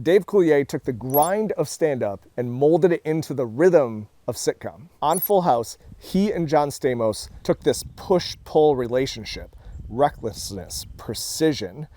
Dave Coulier took the grind of stand-up and molded it into the rhythm of sitcom. On Full House, he and John Stamos took this push-pull relationship, recklessness, precision,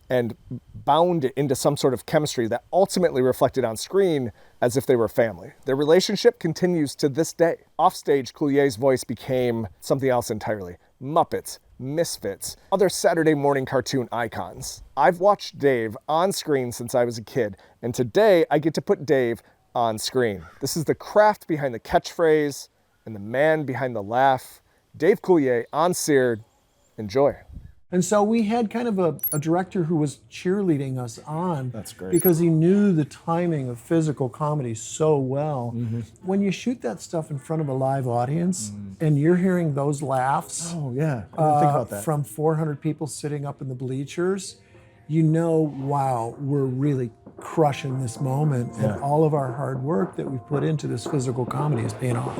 and bound it into some sort of chemistry that ultimately reflected on screen as if they were family. Their relationship continues to this day. Offstage, Coulier's voice became something else entirely. Muppets, Misfits, other Saturday morning cartoon icons. I've watched Dave on screen since I was a kid, and today I get to put Dave on screen. This is the craft behind the catchphrase and the man behind the laugh. Dave Coulier on SEARED. Enjoy. And so we had kind of a director who was cheerleading us on. That's great. Because he knew the timing of physical comedy so well. When you shoot that stuff in front of a live audience and you're hearing those laughs Oh yeah, I didn't think about that. from 400 people sitting up in the bleachers, you know, wow, we're really crushing this moment. Yeah. And all of our hard work that we put into this physical comedy is paying off.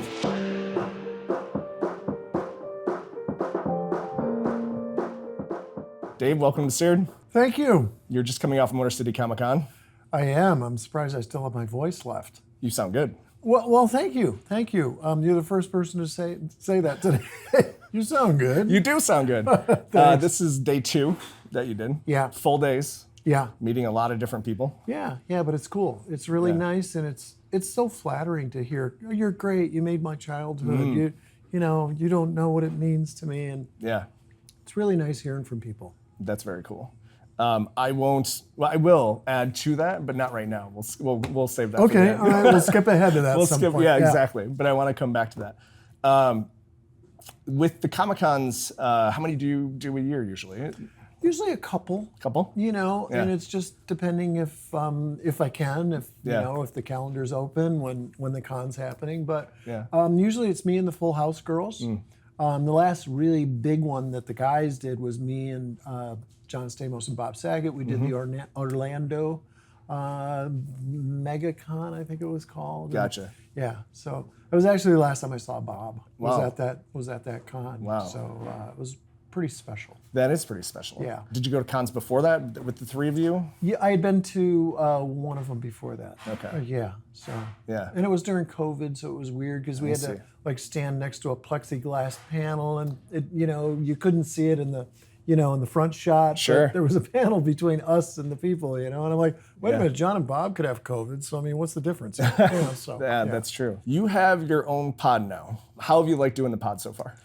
Dave, welcome to SEARED. Thank you. You're just coming off Motor City Comic Con. I am. I'm surprised I still have my voice left. You sound good. Well, thank you. Thank you. You're the first person to say that today. You sound good. You do sound good. This is day 2 that you did. Yeah. Full days, Yeah. meeting a lot of different people. Yeah, but it's cool. It's really nice, and it's so flattering to hear, oh, you're great, you made my childhood. You know, you don't know what it means to me, and Yeah, it's really nice hearing from people. that's very cool. I will add to that, but not right now. We'll save that for the Okay, end. all right, we'll skip ahead to that We'll some skip, point. yeah, exactly. But I want to come back to that. With the Comic-Cons, how many do you do a year usually? Usually a couple. Couple? You know, Yeah. and it's just depending if I can, if you Yeah. know, if the calendar's open when the con's happening. But Yeah. usually it's me and the Full House girls. The last really big one that the guys did was me and John Stamos and Bob Saget. We did the Orlando MegaCon, I think it was called. Gotcha. Yeah, so it was actually the last time I saw Bob. Wow. Was at that con. Wow. So it was pretty special. That is pretty special. Yeah. Did you go to cons before that with the 3 of you? Yeah, I had been to one of them before that. Okay. Yeah. So. Yeah. And it was during COVID, so it was weird because we had see. to like stand next to a plexiglass panel, and it, you know, you couldn't see it in the, you know, in the front shot. Sure. But there was a panel between us and the people, you know, and I'm like, wait Yeah. a minute, John and Bob could have COVID, so I mean, what's the difference? You know, so, Yeah, that's true. You have your own pod now. How have you liked doing the pod so far?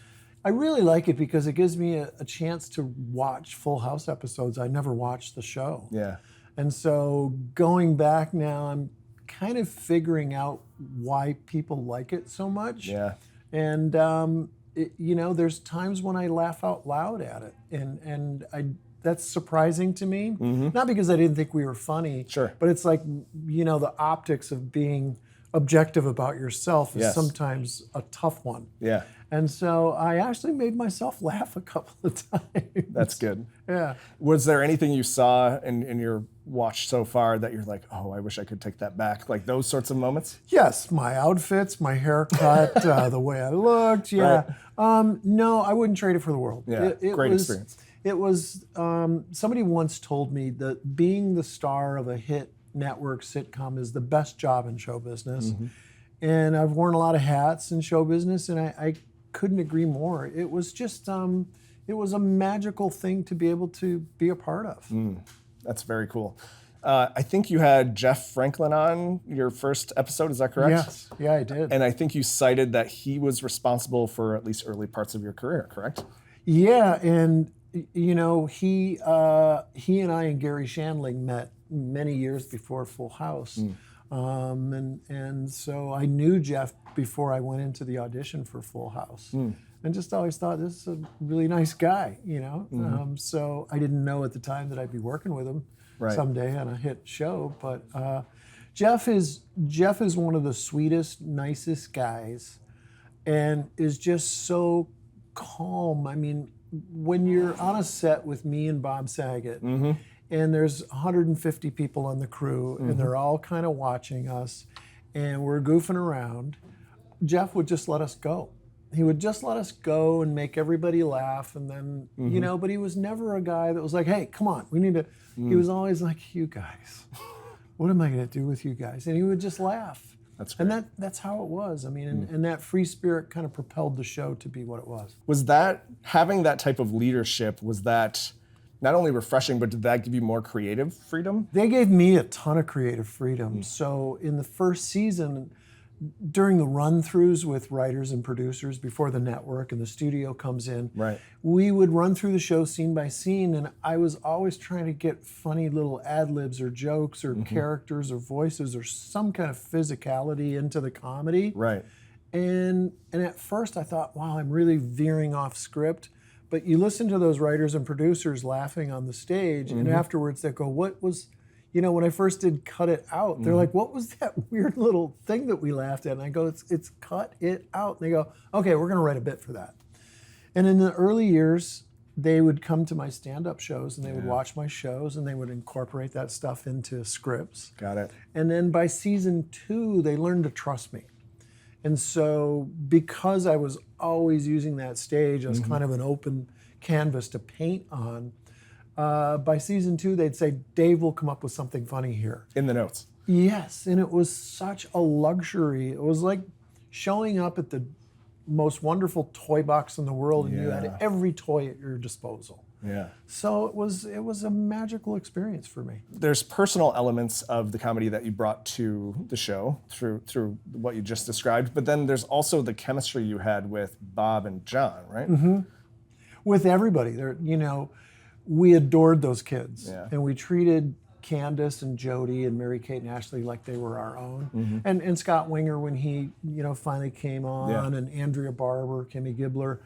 I really like it because it gives me a chance to watch Full House episodes. I never watched the show. Yeah. And so going back now, I'm kind of figuring out why people like it so much. Yeah. And, you know, there's times when I laugh out loud at it. And that's surprising to me. Not because I didn't think we were funny. Sure. But it's like, you know, the optics of being objective about yourself is Yes. sometimes a tough one. Yeah. And so I actually made myself laugh a couple of times. That's good. Yeah. Was there anything you saw in your watch so far that you're like, oh, I wish I could take that back? Like those sorts of moments? Yes, my outfits, my haircut, the way I looked. Yeah. No, I wouldn't trade it for the world. Yeah, great experience. It was, somebody once told me that being the star of a hit network sitcom is the best job in show business. And I've worn a lot of hats in show business, and I couldn't agree more. It was just, it was a magical thing to be able to be a part of. That's very cool. I think you had Jeff Franklin on your first episode, is that correct? Yes, yeah, I did. And I think you cited that he was responsible for at least early parts of your career, correct? Yeah, and you know, he and I and Gary Shandling met many years before Full House. And so I knew Jeff before I went into the audition for Full House. And just always thought, this is a really nice guy, you know? So I didn't know at the time that I'd be working with him someday on a hit show. But Jeff is one of the sweetest, nicest guys, and is just so calm. I mean, when you're on a set with me and Bob Saget, and there's 150 people on the crew, and they're all kind of watching us, and we're goofing around, Jeff would just let us go. He would just let us go and make everybody laugh, and then, you know, but he was never a guy that was like, hey, come on, we need to, he was always like, you guys, what am I going to do with you guys? And he would just laugh. That's great. And that's how it was. I mean, and that free spirit kind of propelled the show to be what it was. Was that, having that type of leadership, was that not only refreshing, but did that give you more creative freedom? They gave me a ton of creative freedom. So in the first season, during the run-throughs with writers and producers before the network and the studio comes in, Right. we would run through the show scene by scene, and I was always trying to get funny little ad-libs or jokes or characters or voices or some kind of physicality into the comedy. Right. And at first I thought, wow, I'm really veering off script. But you listen to those writers and producers laughing on the stage, and afterwards they go, what was, when I first did Cut It Out, they're like, what was that weird little thing that we laughed at? And I go, it's Cut It Out. And they go, okay, we're going to write a bit for that. And in the early years, they would come to my stand-up shows, and they would watch my shows, and they would incorporate that stuff into scripts. Got it. And then by season 2, they learned to trust me. And so because I was always using that stage as kind of an open canvas to paint on, by season 2, they'd say, Dave will come up with something funny here. In the notes. Yes, and it was such a luxury. It was like showing up at the most wonderful toy box in the world, and you had every toy at your disposal. Yeah. So it was a magical experience for me. There's personal elements of the comedy that you brought to the show through what you just described, but then there's also the chemistry you had with Bob and John, right? With everybody. We adored those kids. Yeah. And we treated Candace and Jody and Mary-Kate and Ashley like they were our own. And Scott Winger when he, finally came on, and Andrea Barber, Kimmy Gibbler.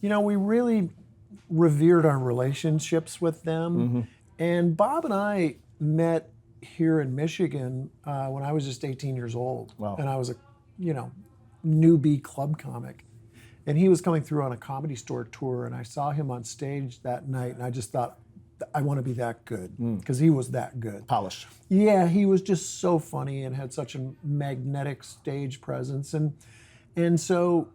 We really revered our relationships with them. And Bob and I met here in Michigan when I was just 18 years old. Wow. And I was a, newbie club comic. And he was coming through on a Comedy Store tour, and I saw him on stage that night, and I just thought, I want to be that good, because he was that good. Polished. Yeah, he was just so funny and had such a magnetic stage presence. And so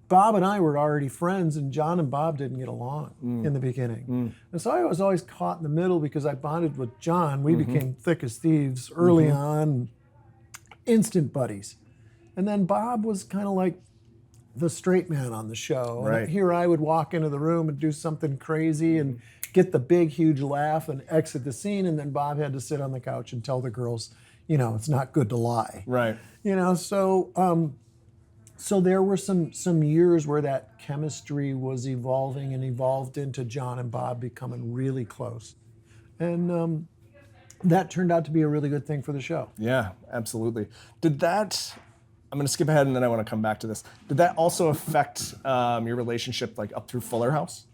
Bob and I were already friends, and John and Bob didn't get along in the beginning. And so I was always caught in the middle because I bonded with John. We became thick as thieves early on, instant buddies. And then Bob was kind of like the straight man on the show. Right. And here I would walk into the room and do something crazy and get the big, huge laugh and exit the scene. And then Bob had to sit on the couch and tell the girls, it's not good to lie. Right. So there were some years where that chemistry was evolving and evolved into John and Bob becoming really close. And that turned out to be a really good thing for the show. Yeah, absolutely. Did that, I'm going to skip ahead and then I want to come back to this. Did that also affect your relationship like up through Fuller House?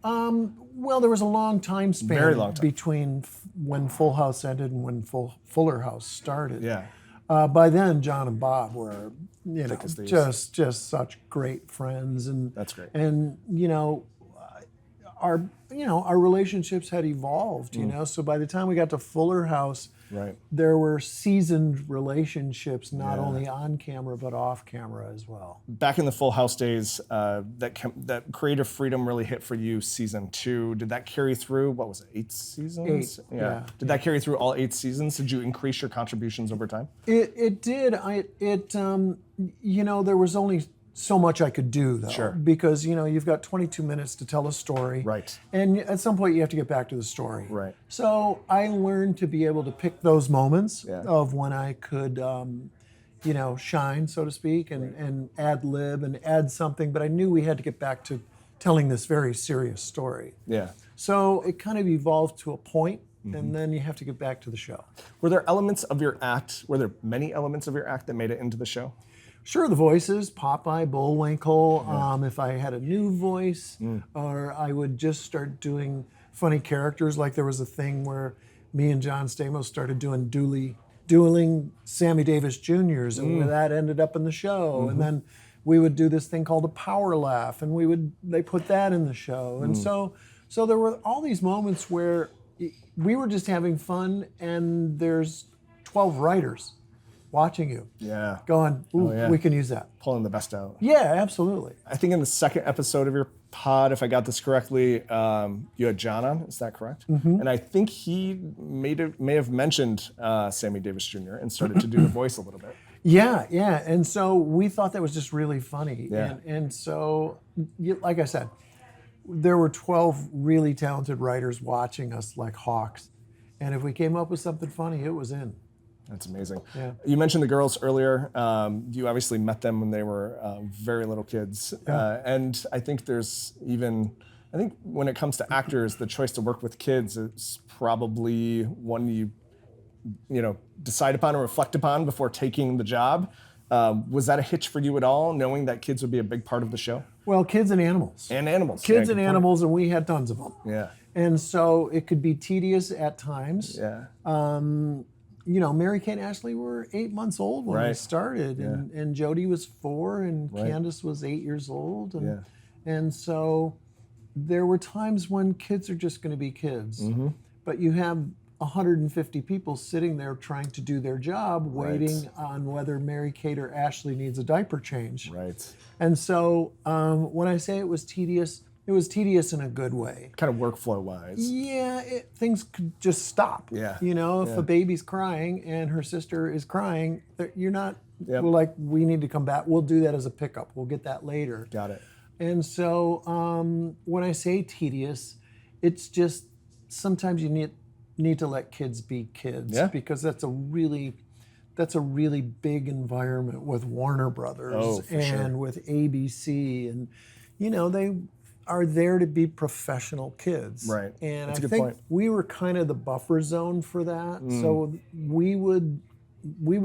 Well, there was a long time span Very long time. between when Full House ended and when Fuller House started. Yeah. By then, John and Bob were, Thick as thieves. just such great friends, and That's great. And our relationships had evolved. So by the time we got to Fuller House, Right. there were seasoned relationships, not only on camera but off camera as well. Back in the Full House days, that creative freedom really hit for you season 2. Did that carry through, what was it, 8 seasons? 8, yeah. Did that carry through all 8 seasons? Did you increase your contributions over time? It did. There was only so much I could do, though. Sure. Because, you've got 22 minutes to tell a story. Right. And at some point you have to get back to the story. Right. So I learned to be able to pick those moments Yeah. of when I could, shine, so to speak, and ad-lib and add something. But I knew we had to get back to telling this very serious story. Yeah. So it kind of evolved to a point, and then you have to get back to the show. Were there many elements of your act that made it into the show? Sure, the voices, Popeye, Bullwinkle, if I had a new voice, or I would just start doing funny characters, like there was a thing where me and John Stamos started doing dueling Sammy Davis Juniors, and that ended up in the show. And then we would do this thing called a power laugh, and they put that in the show. And so there were all these moments where we were just having fun, and there's 12 writers. watching you, Yeah. going, ooh, yeah. we can use that. Pulling the best out. Yeah, absolutely. I think in the second episode of your pod, if I got this correctly, you had John on. Is that correct? Mm-hmm. And I think he may have mentioned Sammy Davis Jr. and started to do the voice a little bit. Yeah. And so we thought that was just really funny. Yeah. And so, like I said, there were 12 really talented writers watching us like hawks. And if we came up with something funny, it was in. That's amazing. Yeah. You mentioned the girls earlier. You obviously met them when they were very little kids. Yeah. And I think I think when it comes to actors, the choice to work with kids is probably one you decide upon or reflect upon before taking the job. Was that a hitch for you at all, knowing that kids would be a big part of the show? Well, kids and animals. And animals. Kids Yeah, and good point. animals, and we had tons of them. Yeah. And so it could be tedious at times. Yeah. Mary-Kate and Ashley were 8 months old when we Right. started, and Jody was 4, and Right. Candace was 8 years old. And, Yeah. and so there were times when kids are just going to be kids. Mm-hmm. But you have 150 people sitting there trying to do their job, waiting on whether Mary-Kate or Ashley needs a diaper change. Right. And so when I say it was tedious in a good way. Kind of workflow wise. Yeah, things could just stop. Yeah. If a baby's crying and her sister is crying, you're not Yep. like, we need to come back. We'll do that as a pickup. We'll get that later. Got it. And so when I say tedious, it's just sometimes you need to let kids be kids. Yeah. Because that's a really big environment with Warner Brothers for sure. and with ABC, and they are there to be professional kids. Right. And That's a I good think point. we were kind of the buffer zone for that. So we would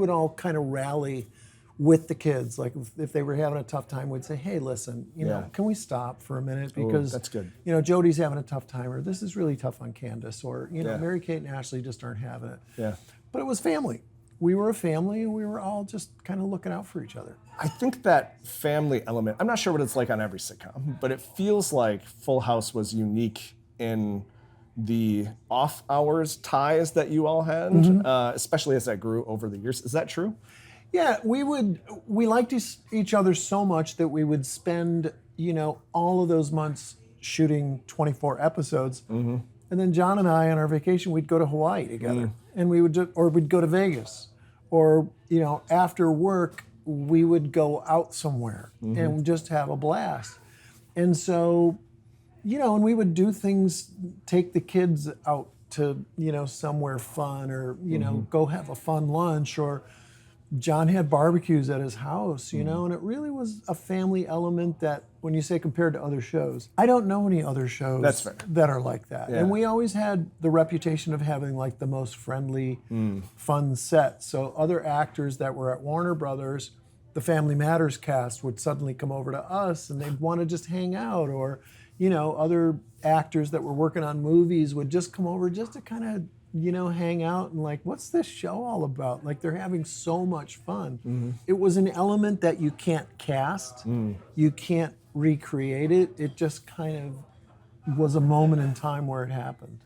all kind of rally with the kids. Like if they were having a tough time, we'd say, hey, listen, can we stop for a minute? Because that's good. Jody's having a tough time, or this is really tough on Candace, or Yeah. Mary-Kate and Ashley just aren't having it. Yeah. But it was family. We were a family, and we were all just kind of looking out for each other. I think that family element, I'm not sure what it's like on every sitcom, but it feels like Full House was unique in the off hours ties that you all had, especially as that grew over the years. Is that true? Yeah, we liked each other so much that we would spend, all of those months shooting 24 episodes. Mm-hmm. And then John and I, on our vacation, we'd go to Hawaii together. And we'd go to Vegas. Or, after work, we would go out somewhere and just have a blast. And so, and we would do things, take the kids out to, somewhere fun, or, go have a fun lunch, or John had barbecues at his house, and it really was a family element that, when you say compared to other shows, I don't know any other shows That's fair. that are like that. Yeah. And we always had the reputation of having like the most friendly, fun set. So other actors that were at Warner Brothers, the Family Matters cast, would suddenly come over to us and they'd want to just hang out, or, other actors that were working on movies would just come over just to kind of, hang out and like, what's this show all about? Like, they're having so much fun. It was an element that you can't cast. You can't recreate it. It just kind of was a moment in time where it happened.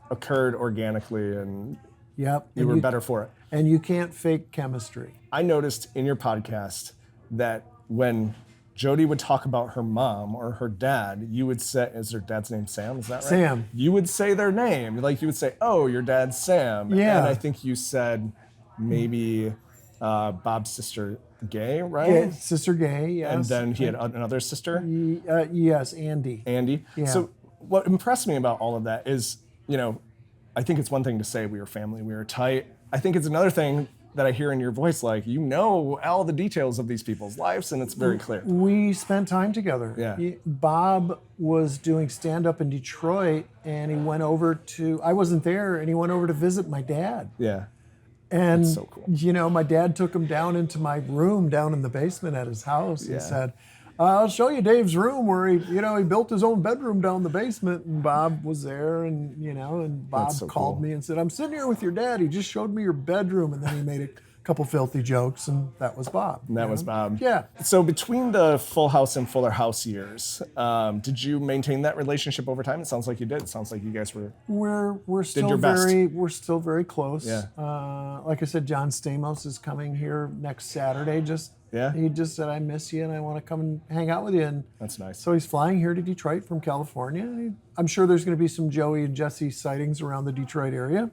Occurred organically, and Yep. you were better for it. And you can't fake chemistry. I noticed in your podcast that when Jody would talk about her mom or her dad, you would say, is her dad's name Sam? Is that right? Sam. You would say their name. Like, you would say, oh, your dad's Sam. Yeah. And I think you said maybe Bob's sister Gay, right? Yeah, Sister Gay, yes. And then he had another sister, Yes, Andy. Andy. Yeah. So what impressed me about all of that is, I think it's one thing to say we were family, we were tight. I think it's another thing that I hear in your voice, like, all the details of these people's lives, and it's very clear. We spent time together. Yeah. Bob was doing stand-up in Detroit, and he went over to, I wasn't there, and he went over to visit my dad. Yeah. And, That's so cool. My dad took him down into my room down in the basement at his house and Yeah. said, I'll show you Dave's room where he built his own bedroom down the basement. And Bob was there, and Bob That's so called cool. me and said, I'm sitting here with your dad. He just showed me your bedroom. And then he made a couple filthy jokes, and that was Bob. And that was Bob. Yeah. So between the Full House and Fuller House years, did you maintain that relationship over time? It sounds like you did. It sounds like you guys were. We're still your best. we're still very close. Yeah. Like I said, John Stamos is coming here next Saturday. He just said, I miss you and I want to come and hang out with you. And That's nice. so he's flying here to Detroit from California. I'm sure there's going to be some Joey and Jesse sightings around the Detroit area.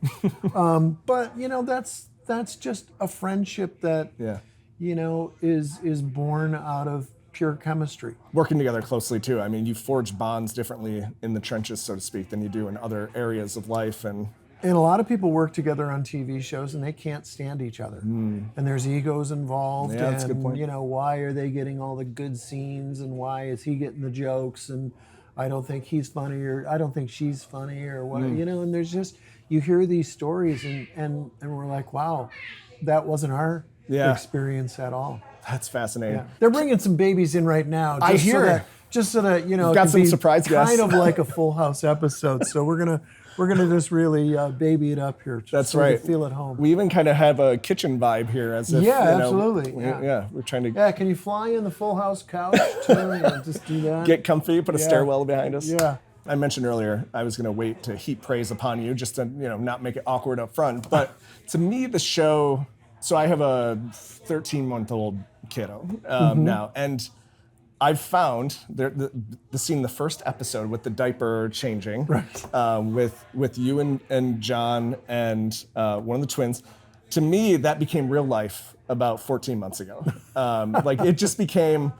But that's just a friendship that is born out of pure chemistry. Working together closely too. I mean, you forge bonds differently in the trenches, so to speak, than you do in other areas of life. And a lot of people work together on TV shows and they can't stand each other. And there's egos involved. Yeah, that's a good point. Why are they getting all the good scenes and why is he getting the jokes? And I don't think he's funny or I don't think she's funny or what, and there's just, you hear these stories and we're like, wow, that wasn't our experience at all. That's fascinating. Yeah. They're bringing some babies in right now. I hear. Just so that, We've got some surprise guests. Kind of like a Full House episode. So we're gonna just really baby it up here. That's so right. Feel at home. We even kind of have a kitchen vibe here, as if absolutely. We're trying to can you fly in the Full House couch too? Just do that. get comfy, put a stairwell behind us. Yeah. I mentioned earlier I was going to wait to heap praise upon you, just to not make it awkward up front. But to me, the show. So I have a 13-month-old kiddo now, and I've found the scene, the first episode with the diaper changing, with you and John and one of the twins. To me, that became real life about 14 months ago. Like it just became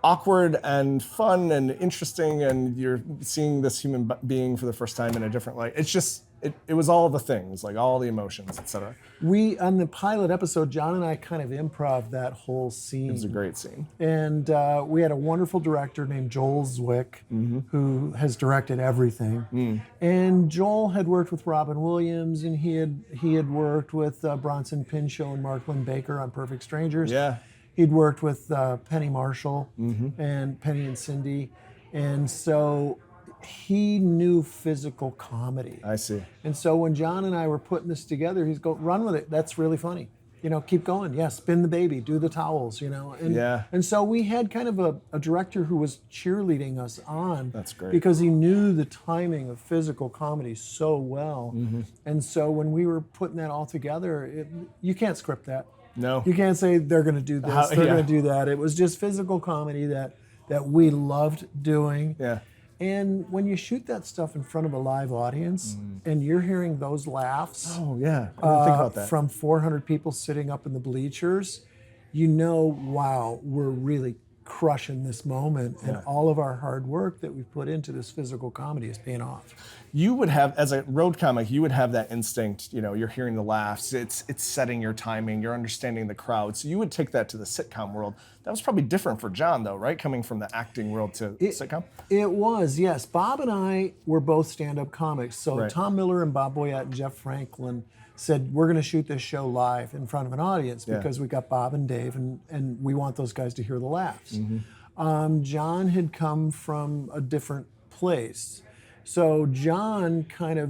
awkward and fun and interesting, and you're seeing this human being for the first time in a different light. It's just. It was all the things, like all the emotions, etc. We, on the pilot episode, John and I kind of improv that whole scene. It was a great scene. And we had a wonderful director named Joel Zwick, who has directed everything. And Joel had worked with Robin Williams, and he had worked with Bronson Pinchot and Mark Lynn Baker on Perfect Strangers. Yeah. He'd worked with Penny Marshall and Penny and Cindy. And so he knew physical comedy. I see. And so when John and I were putting this together, he's go, run with it. That's really funny. Keep going. Yeah, spin the baby, do the towels, And so we had kind of a director who was cheerleading us on. That's great. Because he knew the timing of physical comedy so well. And so when we were putting that all together, you can't script that. No. You can't say they're going to do this, they're going to do that. It was just physical comedy that we loved doing. Yeah. And when you shoot that stuff in front of a live audience and you're hearing those laughs Oh, yeah. I didn't think about that. from 400 people sitting up in the bleachers, wow, we're really crushing this moment. And all of our hard work that we put into this physical comedy is paying off. You would have, as a road comic, you would have that instinct, you're hearing the laughs, it's setting your timing, you're understanding the crowd. So you would take that to the sitcom world. That was probably different for John, though, right? Coming from the acting world to sitcom? It was, yes. Bob and I were both stand-up comics. So Tom Miller and Bob Boyett and Jeff Franklin said, we're going to shoot this show live in front of an audience because we got Bob and Dave and we want those guys to hear the laughs. John had come from a different place. So John kind of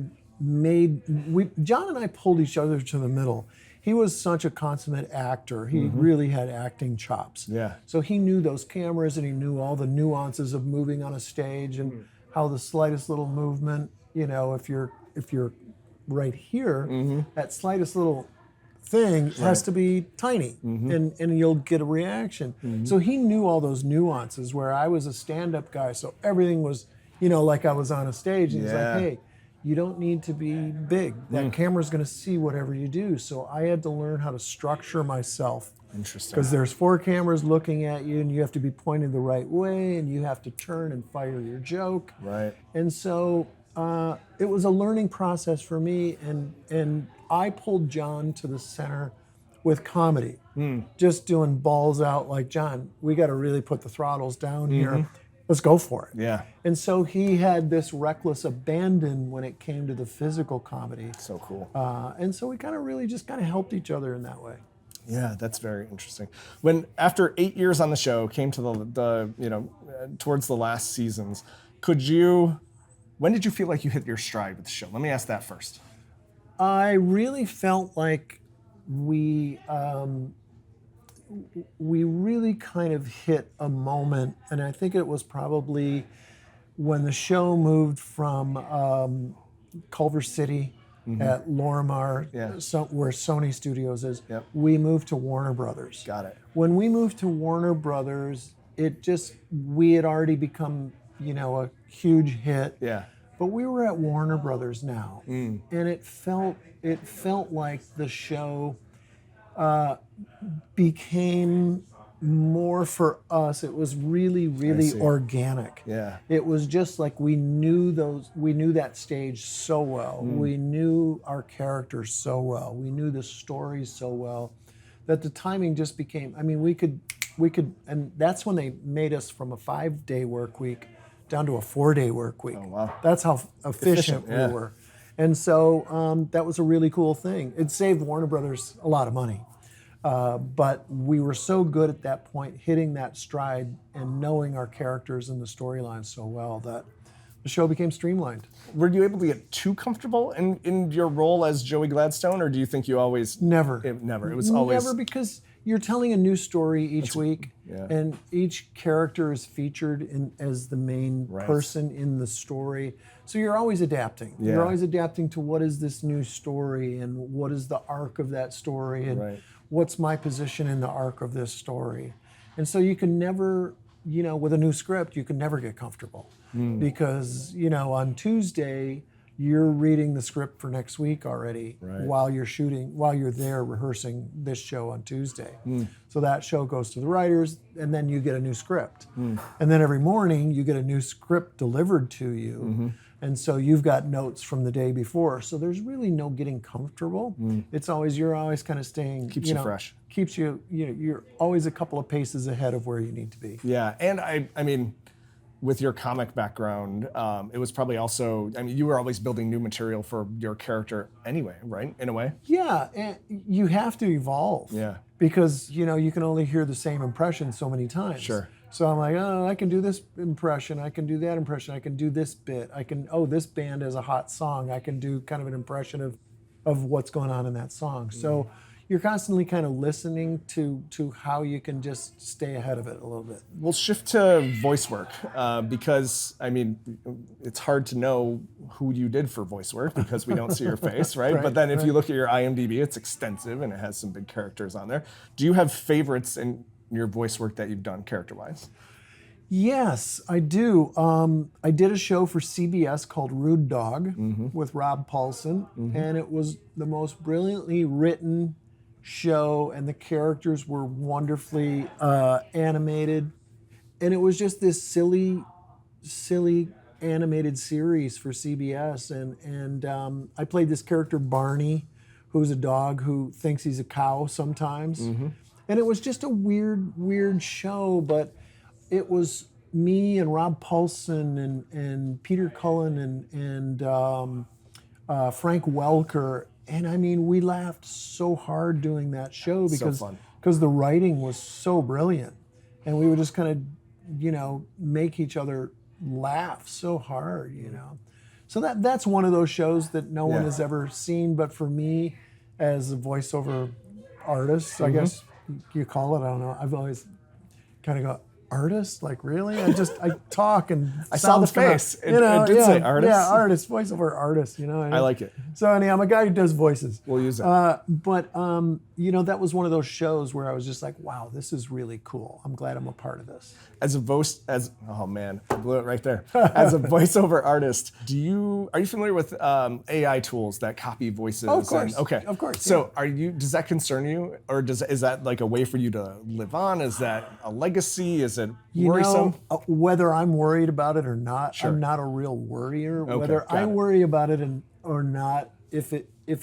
John and I pulled each other to the middle. He was such a consummate actor. He really had acting chops. Yeah. So he knew those cameras and he knew all the nuances of moving on a stage and how the slightest little movement, if you're right here, that slightest little thing has to be tiny and you'll get a reaction. So he knew all those nuances where I was a stand-up guy, so everything was, like I was on a stage. And he's like, hey, you don't need to be big. That camera's going to see whatever you do. So I had to learn how to structure myself. Interesting. Because there's 4 cameras looking at you and you have to be pointing the right way and you have to turn and fire your joke. Right. And so it was a learning process for me, and I pulled John to the center with comedy. Just doing balls out like, John, we got to really put the throttles down here. Let's go for it. Yeah. And so he had this reckless abandon when it came to the physical comedy. So cool. And so we kind of really just kind of helped each other in that way. Yeah, that's very interesting. When after 8 years on the show, came to the towards the last seasons, when did you feel like you hit your stride with the show? Let me ask that first. I really felt like we really kind of hit a moment, and I think it was probably when the show moved from Culver City at Lorimar, where Sony Studios is. Yep. We moved to Warner Brothers. Got it. When we moved to Warner Brothers, we had already become, a huge hit. Yeah. But we were at Warner Brothers now, and it felt like the show became more for us. It was really, really organic. Yeah. It was just like we knew that stage so well. We knew our characters so well. We knew the stories so well that the timing just became, we could, and that's when they made us from a 5-day work week down to a 4-day work week. Oh, wow. That's how efficient we were. And so that was a really cool thing. It saved Warner Brothers a lot of money. But we were so good at that point, hitting that stride and knowing our characters and the storyline so well that the show became streamlined. Were you able to get too comfortable in your role as Joey Gladstone, or do you think you always... Never. Never. It was always... Never, because you're telling a new story each week, and each character is featured as the main person in the story. So you're always adapting. Yeah. You're always adapting to what is this new story and what is the arc of that story and what's my position in the arc of this story. And so you can never, with a new script, you can never get comfortable because, on Tuesday, you're reading the script for next week already while you're there rehearsing this show on Tuesday. So that show goes to the writers, and then you get a new script. And then every morning you get a new script delivered to you. And so you've got notes from the day before. So there's really no getting comfortable. You're always kind of staying. Keeps you fresh. Keeps you, you're always a couple of paces ahead of where you need to be. Yeah, and I mean, with your comic background, it was probably also, you were always building new material for your character anyway, right? In a way? Yeah, and you have to evolve. Yeah. Because, you can only hear the same impression so many times. Sure. So I'm like, I can do this impression, I can do that impression, I can do this bit, this band has a hot song, I can do kind of an impression of what's going on in that song. So you're constantly kind of listening to how you can just stay ahead of it a little bit. We'll shift to voice work because, it's hard to know who you did for voice work because we don't see your face, right? But then if you look at your IMDb, it's extensive and it has some big characters on there. Do you have favorites in your voice work that you've done character-wise? Yes, I do. I did a show for CBS called Rude Dog with Rob Paulson, and it was the most brilliantly written show, and the characters were wonderfully animated, and it was just this silly animated series for CBS, and I played this character Barney, who's a dog who thinks he's a cow sometimes. And it was just a weird show, but it was me and Rob Paulson and Peter Cullen and Frank Welker. And we laughed so hard doing that show because the writing was so brilliant. And we would just kind of, make each other laugh so hard, So that's one of those shows that no one has ever seen, but for me as a voiceover artist, I guess you call it, I don't know. I've always kind of go, artist? Like, really? I talk and I saw the face. It did say artist. Yeah, artist, voiceover artist, I like it. So anyhow, I'm a guy who does voices. We'll use it. But that was one of those shows where I was just like, wow, this is really cool. I'm glad I'm a part of this. Oh man, I blew it right there. As a voiceover artist, are you familiar with AI tools that copy voices? Oh, of course. Okay. Of course. So does that concern you? Or is that like a way for you to live on? Is that a legacy? Is it worrisome? Whether I'm worried about it or not, I'm not a real worrier. Okay, whether I worry about it or not, if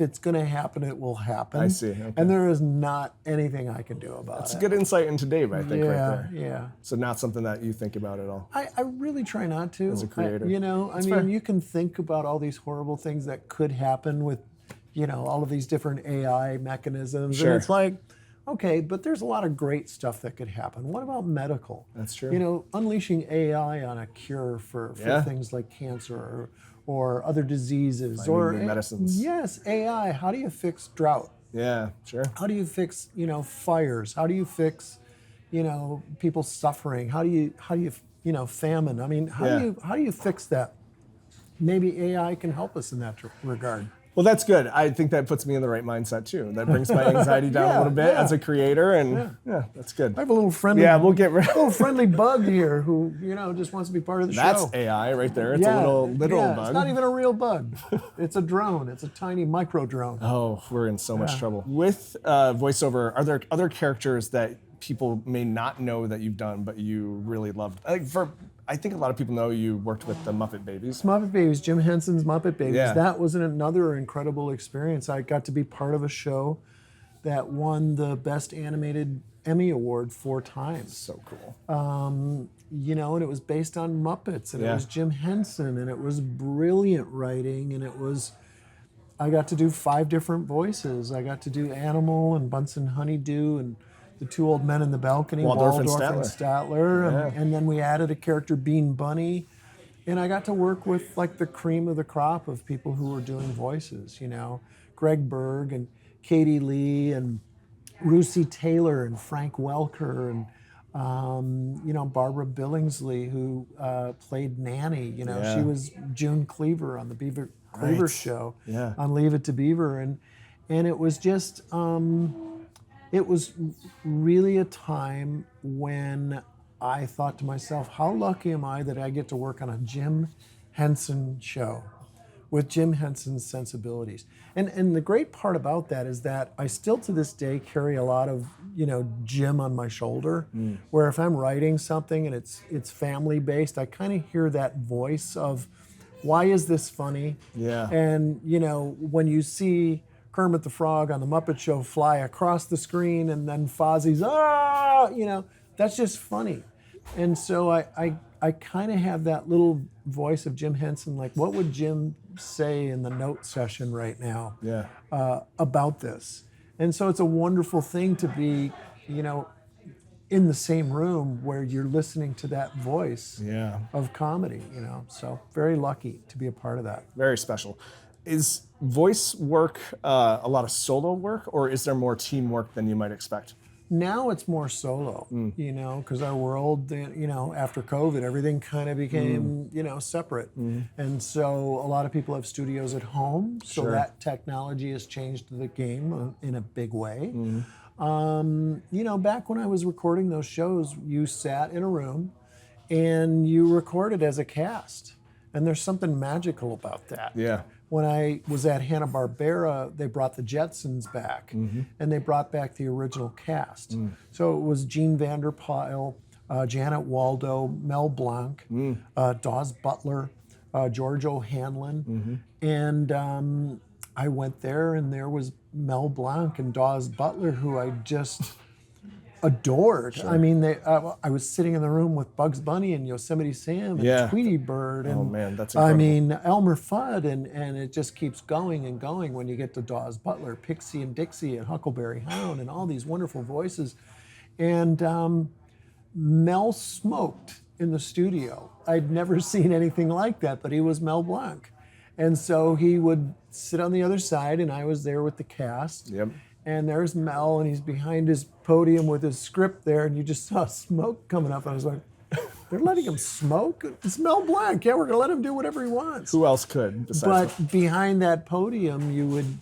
it's going to happen, it will happen. I see. Okay. And there is not anything I can do about it. That's a good insight into Dave, I think, right there. Yeah. So not something that you think about at all. I really try not to. As a creator. Fair. You can think about all these horrible things that could happen with, all of these different AI mechanisms. Sure. And it's like, okay, but there's a lot of great stuff that could happen. What about medical? That's true. Unleashing AI on a cure for things like cancer or other diseases or medicines. Yes, AI. How do you fix drought? Yeah, sure. How do you fix, fires? How do you fix, people suffering? How do you, famine? I mean, how do you fix that? Maybe AI can help us in that regard. Well, that's good. I think that puts me in the right mindset too. That brings my anxiety down a little bit as a creator, and that's good. I have a little friendly, we'll get rid a little friendly bug here who just wants to be part of the show. That's AI right there. It's a little literal bug. It's not even a real bug. It's a drone. It's a tiny micro drone. Oh, we're in so much trouble. With voiceover, are there other characters that people may not know that you've done, but you really loved? I think a lot of people know you worked with the Muppet Babies. Muppet Babies, Jim Henson's Muppet Babies. Yeah. That was another incredible experience. I got to be part of a show that won the Best Animated Emmy Award 4 times. So cool. And it was based on Muppets, and it was Jim Henson, and it was brilliant writing, and I got to do 5 different voices. I got to do Animal and Bunsen Honeydew and the 2 old men in the balcony, Waldorf and Statler, and then we added a character, Bean Bunny, and I got to work with like the cream of the crop of people who were doing voices, Greg Berg and Katie Lee and Russi Taylor and Frank Welker and Barbara Billingsley, who played Nanny. She was June Cleaver on the Cleaver show on Leave It to Beaver, and it was just. It was really a time when I thought to myself, how lucky am I that I get to work on a Jim Henson show with Jim Henson's sensibilities. And the great part about that is that I still to this day carry a lot of, Jim on my shoulder, where if I'm writing something and it's family based, I kind of hear that voice of, why is this funny? Yeah. And, when you see Kermit the Frog on the Muppet Show fly across the screen and then Fozzie's, that's just funny. And so I kind of have that little voice of Jim Henson, like, what would Jim say in the note session right now about this? And so it's a wonderful thing to be, in the same room where you're listening to that voice of comedy, So very lucky to be a part of that. Very special. Is voice work a lot of solo work, or is there more teamwork than you might expect? Now it's more solo, because our world, after COVID, everything kind of became, separate. And so a lot of people have studios at home, so that technology has changed the game in a big way. Back when I was recording those shows, you sat in a room and you recorded as a cast. And there's something magical about that. Yeah. When I was at Hanna-Barbera, they brought the Jetsons back, and they brought back the original cast. So it was Gene Vanderpyle, Janet Waldo, Mel Blanc, Dawes Butler, George O'Hanlon, and I went there, and there was Mel Blanc and Dawes Butler, who I just adored. Sure. I mean, I was sitting in the room with Bugs Bunny and Yosemite Sam and Tweety Bird and oh man, that's incredible. I mean Elmer Fudd, and it just keeps going and going when you get to Dawes Butler, Pixie and Dixie and Huckleberry Hound and all these wonderful voices. And Mel smoked in the studio. I'd never seen anything like that, but he was Mel Blanc. And so he would sit on the other side, and I was there with the cast. Yep. And there's Mel, and he's behind his podium with his script there, and you just saw smoke coming up. And I was like, they're letting him smoke? It's Mel Blanc. Yeah, we're going to let him do whatever he wants. Who else could? But behind that podium, you would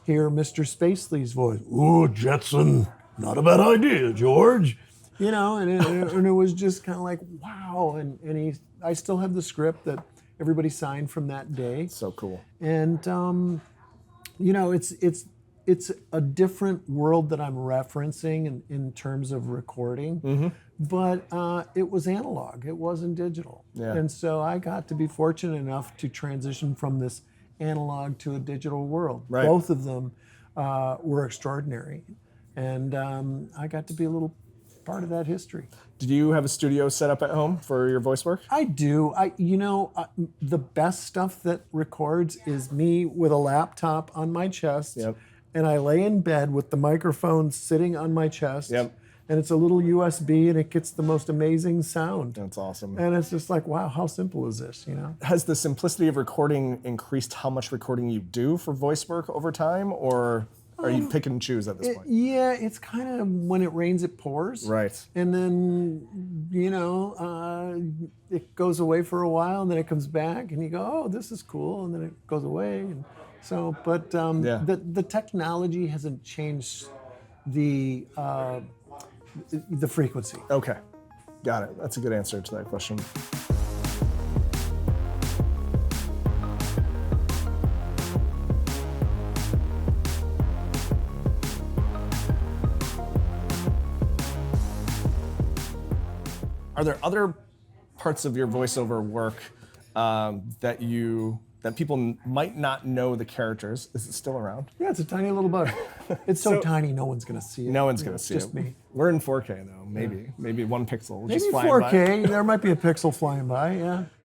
hear Mr. Spacely's voice. "Oh, Jetson, not a bad idea, George." And it was just kind of like, wow. And I still have the script that everybody signed from that day. So cool. And, it's a different world that I'm referencing in terms of recording, but it was analog. It wasn't digital. Yeah. And so I got to be fortunate enough to transition from this analog to a digital world. Right. Both of them were extraordinary. And I got to be a little part of that history. Did you have a studio set up at home for your voice work? I do. The best stuff that records is me with a laptop on my chest. Yep. And I lay in bed with the microphone sitting on my chest. Yep. And it's a little USB, and it gets the most amazing sound. That's awesome. And it's just like, wow, how simple is this, Has the simplicity of recording increased how much recording you do for voice work over time, or? Or you pick and choose at this point? Yeah, it's kind of when it rains, it pours. Right. And then, it goes away for a while, and then it comes back, and you go, oh, this is cool, and then it goes away. And so, but the technology hasn't changed the frequency. Okay, got it. That's a good answer to that question. Are there other parts of your voiceover work that people might not know the characters? Is it still around? Yeah, it's a tiny little bug. It's so tiny, no one's going to see it. No one's going to see it. Just me. We're in 4K though, maybe. Maybe 1 pixel. Maybe just flying 4K. by. There might be a pixel flying by, yeah.